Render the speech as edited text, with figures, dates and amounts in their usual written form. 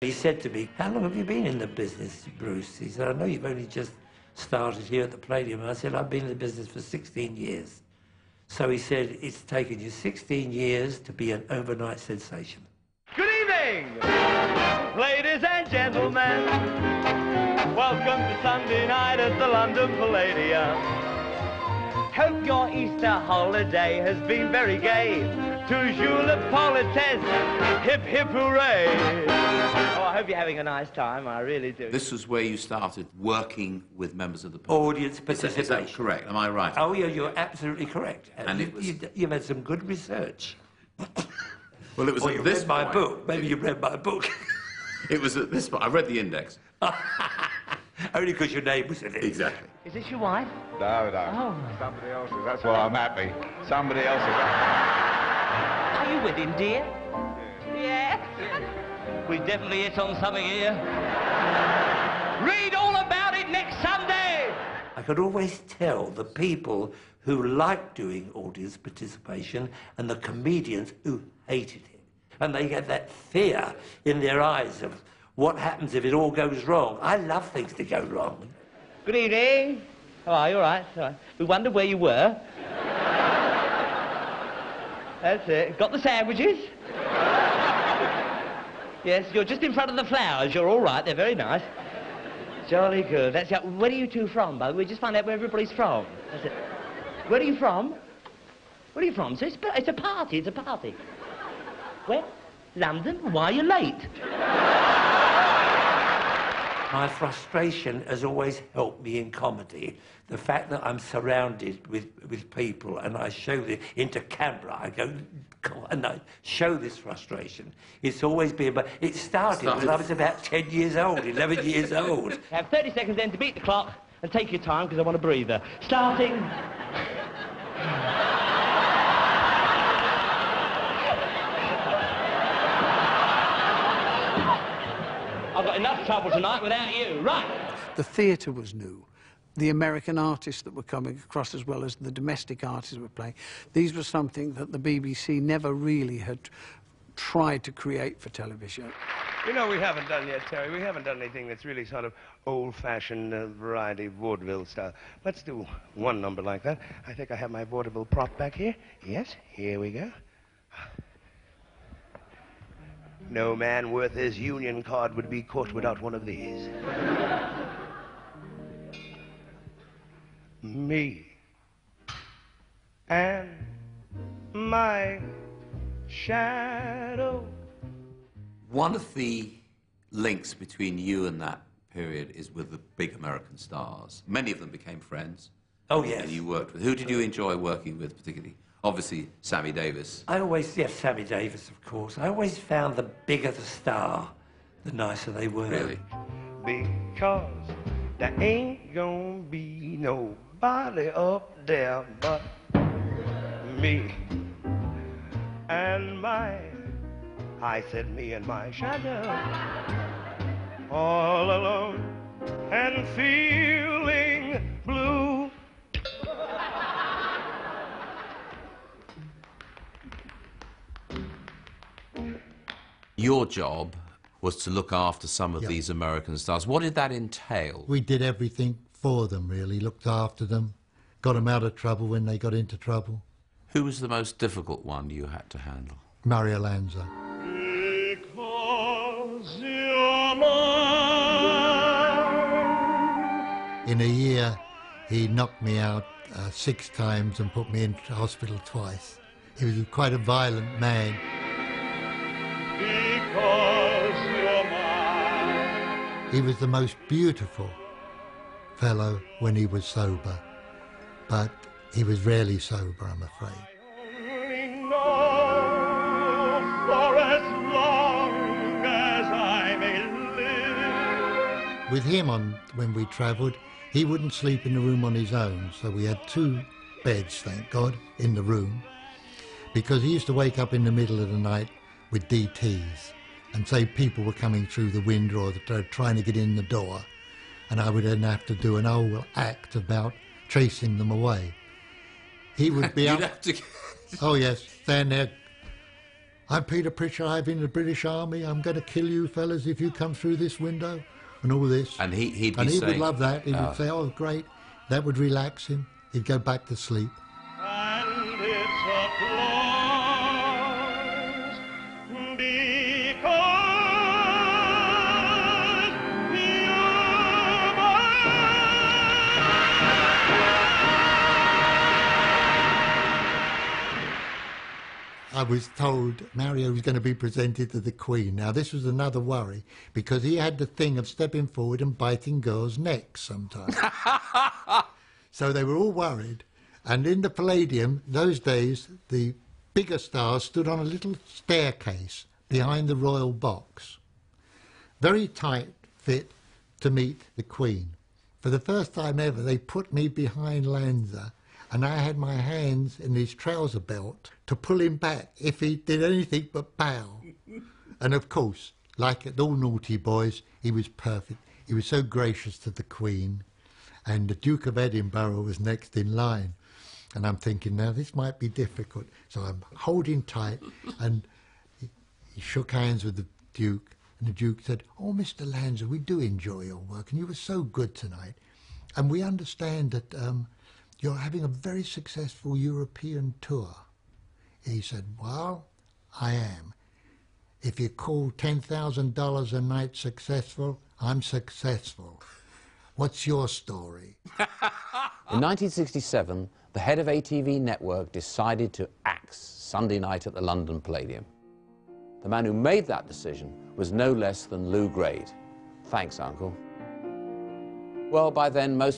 He said to me, "How long have you been in the business, Bruce?" He said, "I know you've only just started here at the Palladium." And I said, "I've been in the business for 16 years. So he said, "It's taken you 16 years to be an overnight sensation." Good evening, ladies and gentlemen. Welcome to Sunday night at the London Palladium. Hope your Easter holiday has been very gay. Toujours le politesse, hip hip hooray. Oh, I hope you're having a nice time, I really do. This was where you started working with members of the public. Audience participation. Is that correct? Am I right? Oh, yeah, you're absolutely correct. And it was... You've had some good research. Well, it was or at you this read my point. book. Maybe you read my book. It was at this point. I read the index. Only because your name was in it. Exactly. Is this your wife? No, no. Oh. Somebody else's. That's why I'm happy. Somebody else's. Happy. Are you with him, dear? Yeah. We definitely hit on something here. Read all about it next Sunday. I could always tell the people who liked doing audience participation and the comedians who hated it. And they get that fear in their eyes of what happens if it all goes wrong. I love things to go wrong. Good evening. How are you? All right. All right. We wondered where you were. That's it. Got the sandwiches? Yes, you're just in front of the flowers. You're all right. They're very nice. Jolly good. That's it. Where are you two from, by the way? Just find out where everybody's from. That's it. Where are you from? Where are you from? So it's a party. It's a party. Where? London? Why are you late? My frustration has always helped me in comedy. The fact that I'm surrounded with people and I show it into camera, I go, and I show this frustration. It's always been, but it started when I was about 10 years old, 11 years old. You have 30 seconds then to beat the clock and take your time because I want a breather. Starting. I've got enough trouble tonight without you. Right. The theatre was new. The American artists that were coming across as well as the domestic artists were playing. These were something that the BBC never really had tried to create for television. You know, we haven't done yet, Terry. We haven't done anything that's really sort of old-fashioned variety vaudeville style. Let's do one number like that. I think I have my vaudeville prop back here. Yes, here we go. No man worth his union card would be caught without one of these. Me and my shadow. One of the links between you and that period is with the big American stars. Many of them became friends. Oh, yes. And you worked with. Who did you enjoy working with particularly? Obviously, Sammy Davis. Yes, Sammy Davis, of course. I always found the bigger the star, the nicer they were. Really? Because there ain't gonna be nobody up there but me and I said me and my shadow, all alone and feeling blue. Your job was to look after some of these American stars. What did that entail? We did everything for them, really. Looked after them, got them out of trouble when they got into trouble. Who was the most difficult one you had to handle? Mario Lanza. Because you're mine. In a year, he knocked me out 6 times and put me into hospital twice. He was quite a violent man. Because you're mine. He was the most beautiful fellow when he was sober, but he was rarely sober, I'm afraid. I only know for as long as I may live. With him when we travelled, he wouldn't sleep in the room on his own, so we had 2 beds, thank God, in the room, because he used to wake up in the middle of the night with DTs and say people were coming through the window or they're trying to get in the door, and I would then have to do an whole act about chasing them away. He would be You'd up... have to... Oh yes, stand there I'm Peter Pritchard, I'm in the British Army, I'm going to kill you fellas if you come through this window, and all this. And he'd be and he saying, would love that. He would say, oh, great. That would relax him. He'd go back to sleep. And it's applause because I was told Mario was going to be presented to the Queen. Now, this was another worry, because he had the thing of stepping forward and biting girls' necks sometimes. So they were all worried. And in the Palladium, those days, the bigger stars stood on a little staircase behind the royal box. Very tight fit to meet the Queen. For the first time ever, they put me behind Lanza, and I had my hands in his trouser belt to pull him back if he did anything but bow. And of course, like all naughty boys, he was perfect. He was so gracious to the Queen. And the Duke of Edinburgh was next in line. And I'm thinking, now this might be difficult. So I'm holding tight, and he shook hands with the Duke, and the Duke said, oh, Mr. Lanza, we do enjoy your work, and you were so good tonight. And we understand that you're having a very successful European tour. He said, well, I am. If you call $10,000 a night successful, I'm successful. What's your story? In 1967, the head of ATV Network decided to axe Sunday night at the London Palladium. The man who made that decision was no less than Lou Grade. Thanks, Uncle. Well, by then, most